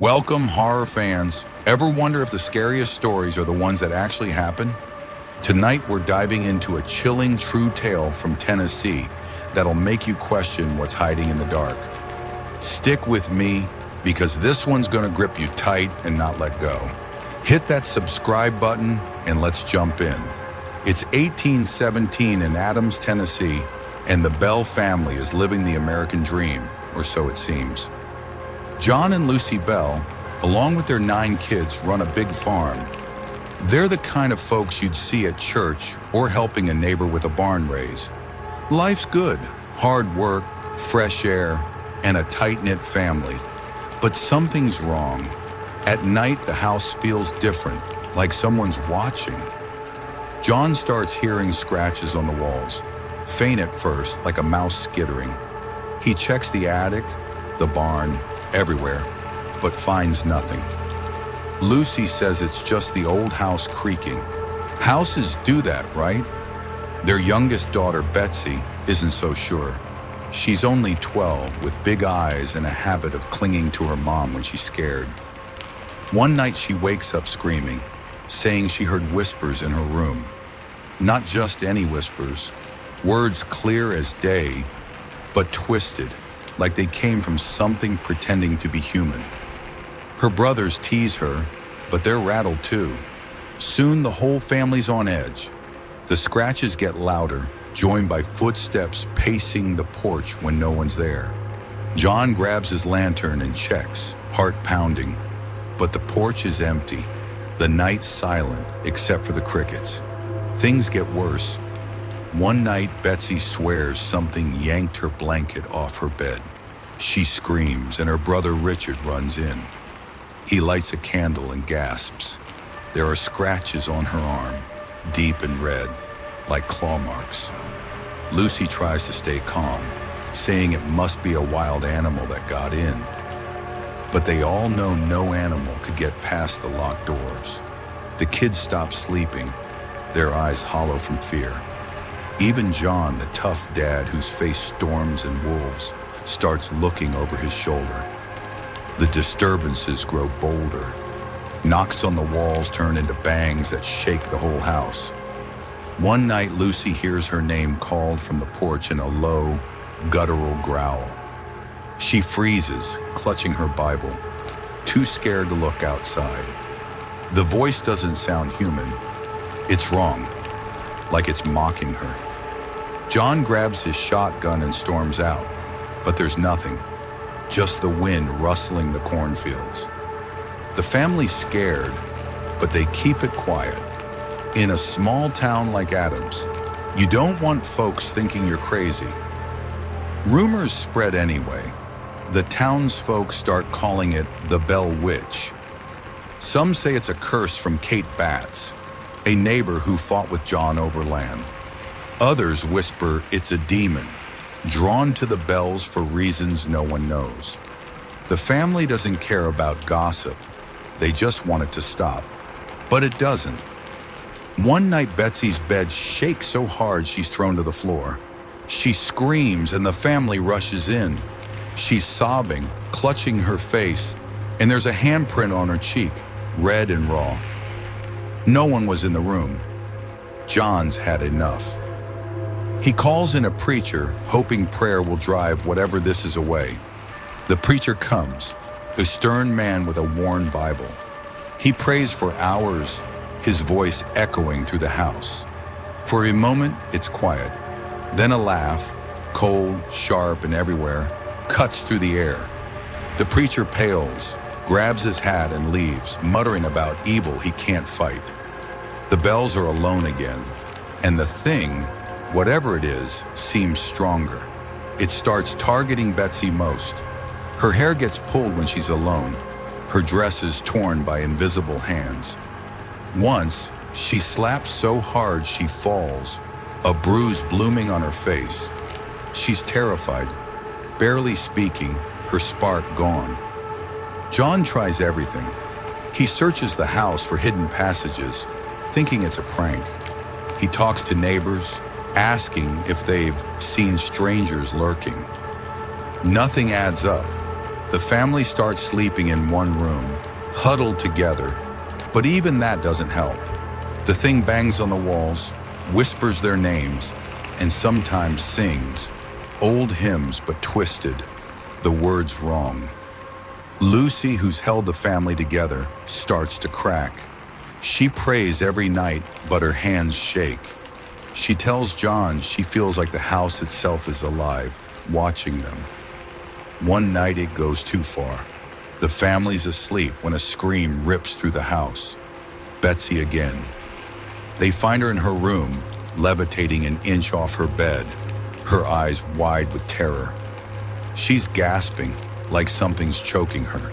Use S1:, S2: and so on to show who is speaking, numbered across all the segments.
S1: Welcome, horror fans. Ever wonder if the scariest stories are the ones that actually happen? Tonight, we're diving into a chilling true tale from Tennessee that'll make you question what's hiding in the dark. Stick with me, because this one's gonna grip you tight and not let go. Hit that subscribe button and let's jump in. It's 1817 in Adams, Tennessee, and the Bell family is living the American dream, or so it seems. John and Lucy Bell, along with their 9 kids, run a big farm. They're the kind of folks you'd see at church or helping a neighbor with a barn raise. Life's good, hard work, fresh air, and a tight-knit family. But something's wrong. At night, the house feels different, like someone's watching. John starts hearing scratches on the walls, faint at first, like a mouse skittering. He checks the attic, the barn, everywhere, but finds nothing. Lucy says it's just the old house creaking. Houses do that, right? Their youngest daughter, Betsy, isn't so sure. She's only 12, with big eyes and a habit of clinging to her mom when she's scared. One night she wakes up screaming, saying she heard whispers in her room. Not just any whispers, words clear as day, but twisted, like they came from something pretending to be human. Her brothers tease her, but they're rattled too. Soon the whole family's on edge. The scratches get louder, joined by footsteps pacing the porch when no one's there. John grabs his lantern and checks, heart pounding. But the porch is empty, the night's silent except for the crickets. Things get worse. One night, Betsy swears something yanked her blanket off her bed. She screams, and her brother Richard runs in. He lights a candle and gasps. There are scratches on her arm, deep and red, like claw marks. Lucy tries to stay calm, saying it must be a wild animal that got in. But they all know no animal could get past the locked doors. The kids stop sleeping, their eyes hollow from fear. Even John, the tough dad whose face storms and wolves, starts looking over his shoulder. The disturbances grow bolder. Knocks on the walls turn into bangs that shake the whole house. One night, Lucy hears her name called from the porch in a low, guttural growl. She freezes, clutching her Bible, too scared to look outside. The voice doesn't sound human. It's wrong, like it's mocking her. John grabs his shotgun and storms out, but there's nothing, just the wind rustling the cornfields. The family's scared, but they keep it quiet. In a small town like Adams, you don't want folks thinking you're crazy. Rumors spread anyway. The townsfolk start calling it the Bell Witch. Some say it's a curse from Kate Batts, a neighbor who fought with John over land. Others whisper it's a demon, drawn to the bells for reasons no one knows. The family doesn't care about gossip. They just want it to stop. But it doesn't. One night, Betsy's bed shakes so hard she's thrown to the floor. She screams and the family rushes in. She's sobbing, clutching her face, and there's a handprint on her cheek, red and raw. No one was in the room. John's had enough. He calls in a preacher, hoping prayer will drive whatever this is away. The preacher comes, a stern man with a worn Bible. He prays for hours, his voice echoing through the house. For a moment, it's quiet. Then a laugh, cold, sharp, and everywhere, cuts through the air. The preacher pales, grabs his hat and leaves, muttering about evil he can't fight. The bells are alone again, and the thing, whatever it is, seems stronger. It starts targeting Betsy most. Her hair gets pulled when she's alone. Her dress is torn by invisible hands. Once, she slaps so hard she falls, a bruise blooming on her face. She's terrified, barely speaking, her spark gone. John tries everything. He searches the house for hidden passages, thinking it's a prank. He talks to neighbors, asking if they've seen strangers lurking. Nothing adds up. The family starts sleeping in one room, huddled together, but even that doesn't help. The thing bangs on the walls, whispers their names, and sometimes sings old hymns but twisted, the words wrong. Lucy, who's held the family together, starts to crack. She prays every night, but her hands shake. She tells John she feels like the house itself is alive, watching them. One night it goes too far. The family's asleep when a scream rips through the house. Betsy again. They find her in her room, levitating an inch off her bed, her eyes wide with terror. She's gasping, like something's choking her.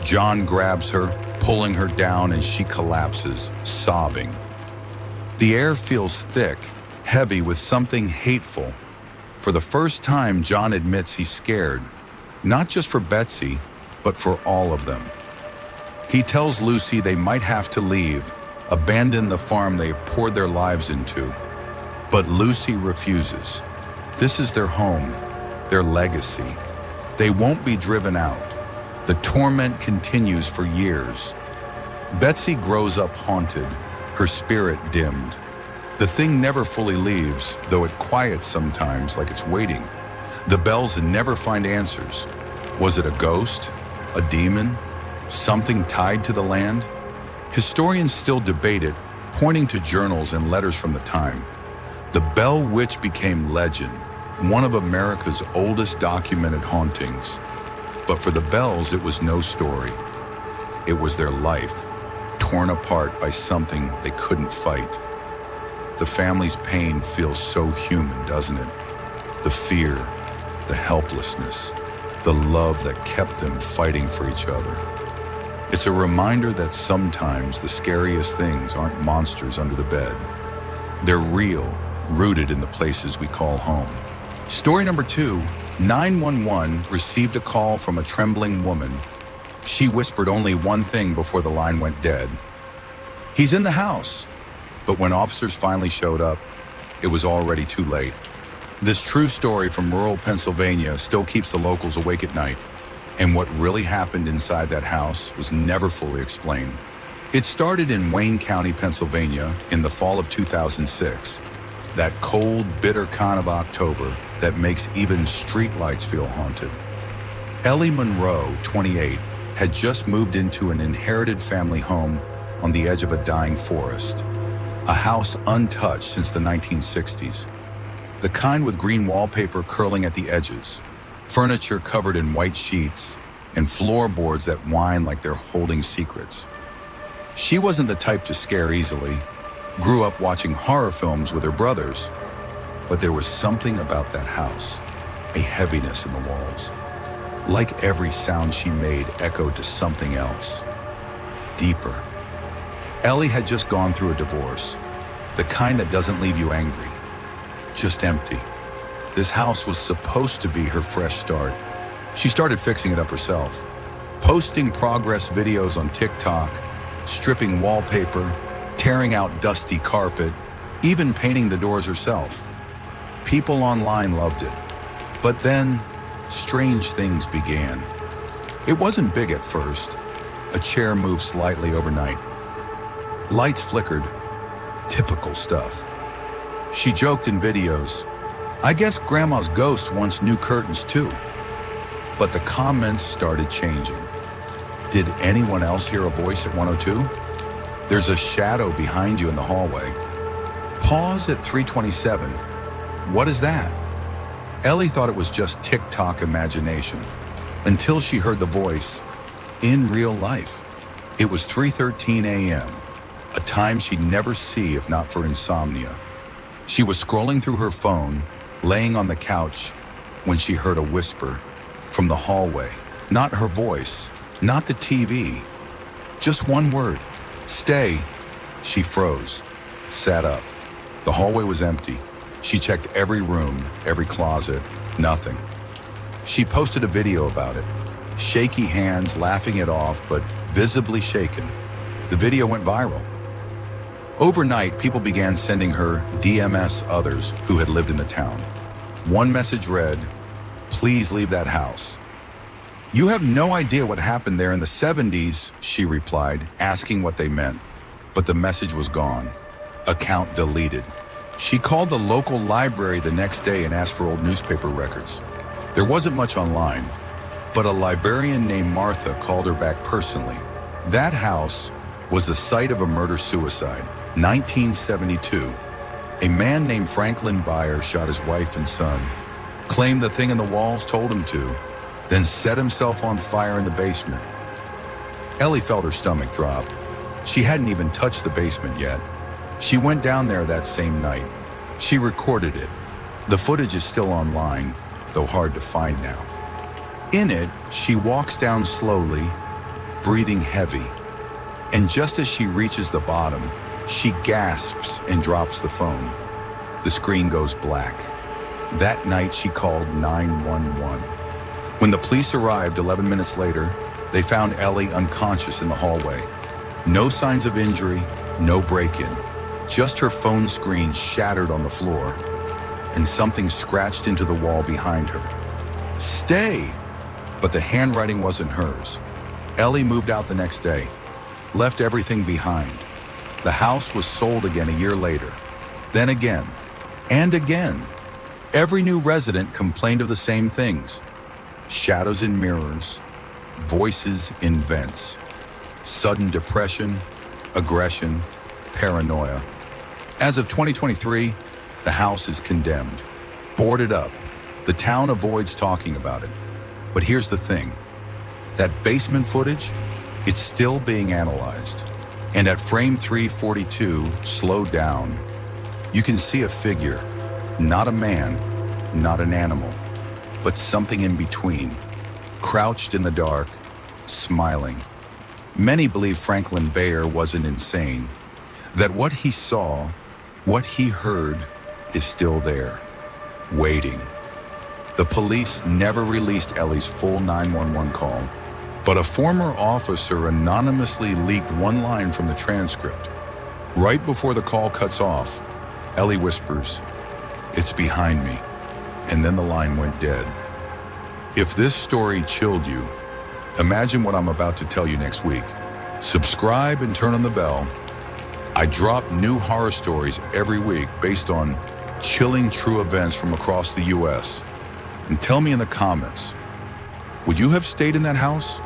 S1: John grabs her, pulling her down, and she collapses, sobbing. The air feels thick, heavy with something hateful. For the first time, John admits he's scared, not just for Betsy, but for all of them. He tells Lucy they might have to leave, abandon the farm they've poured their lives into. But Lucy refuses. This is their home, their legacy. They won't be driven out. The torment continues for years. Betsy grows up haunted, her spirit dimmed. The thing never fully leaves, though it quiets sometimes like it's waiting. The bells never find answers. Was it a ghost? A demon? Something tied to the land? Historians still debate it, pointing to journals and letters from the time. The Bell Witch became legend, one of America's oldest documented hauntings. But for the Bells, it was no story. It was their life, torn apart by something they couldn't fight. The family's pain feels so human, doesn't it? The fear, the helplessness, the love that kept them fighting for each other. It's a reminder that sometimes the scariest things aren't monsters under the bed. They're real, rooted in the places we call home. Story number 2, 911 received a call from a trembling woman. She whispered only one thing before the line went dead. "He's in the house." But when officers finally showed up, it was already too late. This true story from rural Pennsylvania still keeps the locals awake at night, and what really happened inside that house was never fully explained. It started in Wayne County, Pennsylvania in the fall of 2006. That cold, bitter kind of October that makes even streetlights feel haunted. Ellie Monroe, 28, had just moved into an inherited family home on the edge of a dying forest. A house untouched since the 1960s. The kind with green wallpaper curling at the edges, furniture covered in white sheets, and floorboards that whine like they're holding secrets. She wasn't the type to scare easily, grew up watching horror films with her brothers, but there was something about that house, a heaviness in the walls. Like every sound she made echoed to something else, deeper. Ellie had just gone through a divorce, the kind that doesn't leave you angry, just empty. This house was supposed to be her fresh start. She started fixing it up herself, posting progress videos on TikTok, stripping wallpaper, tearing out dusty carpet, even painting the doors herself. People online loved it. But then, strange things began. It wasn't big at first. A chair moved slightly overnight. Lights flickered. Typical stuff. She joked in videos, "I guess Grandma's ghost wants new curtains too." But the comments started changing. "Did anyone else hear a voice at 102? There's a shadow behind you in the hallway. Pause at 327. What is that?" Ellie thought it was just TikTok imagination, until she heard the voice in real life. It was 3:13 a.m., a time she'd never see if not for insomnia. She was scrolling through her phone, laying on the couch, when she heard a whisper from the hallway. Not her voice, not the TV, just one word, "Stay." She froze, sat up. The hallway was empty. She checked every room, every closet, nothing. She posted a video about it, shaky hands laughing it off, but visibly shaken. The video went viral. Overnight, people began sending her DMS others who had lived in the town. One message read, "Please leave that house." "You have no idea what happened there in the 70s, she replied, asking what they meant. But the message was gone. Account deleted. She called the local library the next day and asked for old newspaper records. There wasn't much online, but a librarian named Martha called her back personally. That house was the site of a murder-suicide, 1972. A man named Franklin Byer shot his wife and son, claimed the thing in the walls told him to, then set himself on fire in the basement. Ellie felt her stomach drop. She hadn't even touched the basement yet. She went down there that same night. She recorded it. The footage is still online, though hard to find now. In it, she walks down slowly, breathing heavy. And just as she reaches the bottom, she gasps and drops the phone. The screen goes black. That night, she called 911. When the police arrived 11 minutes later, they found Ellie unconscious in the hallway. No signs of injury, no break-in. Just her phone screen shattered on the floor, and something scratched into the wall behind her. "Stay!" But the handwriting wasn't hers. Ellie moved out the next day, left everything behind. The house was sold again a year later, then again, and again. Every new resident complained of the same things: shadows in mirrors, voices in vents, sudden depression, aggression, paranoia. As of 2023, the house is condemned, boarded up. The town avoids talking about it. But here's the thing. That basement footage, it's still being analyzed. And at frame 342, slowed down, you can see a figure, not a man, not an animal, but something in between, crouched in the dark, smiling. Many believe Franklin Byer wasn't insane, that what he saw, what he heard, is still there, waiting. The police never released Ellie's full 911 call, but a former officer anonymously leaked one line from the transcript. Right before the call cuts off, Ellie whispers, "It's behind me," and then the line went dead. If this story chilled you, imagine what I'm about to tell you next week. Subscribe and turn on the bell. I drop new horror stories every week based on chilling true events from across the US. And tell me in the comments, would you have stayed in that house?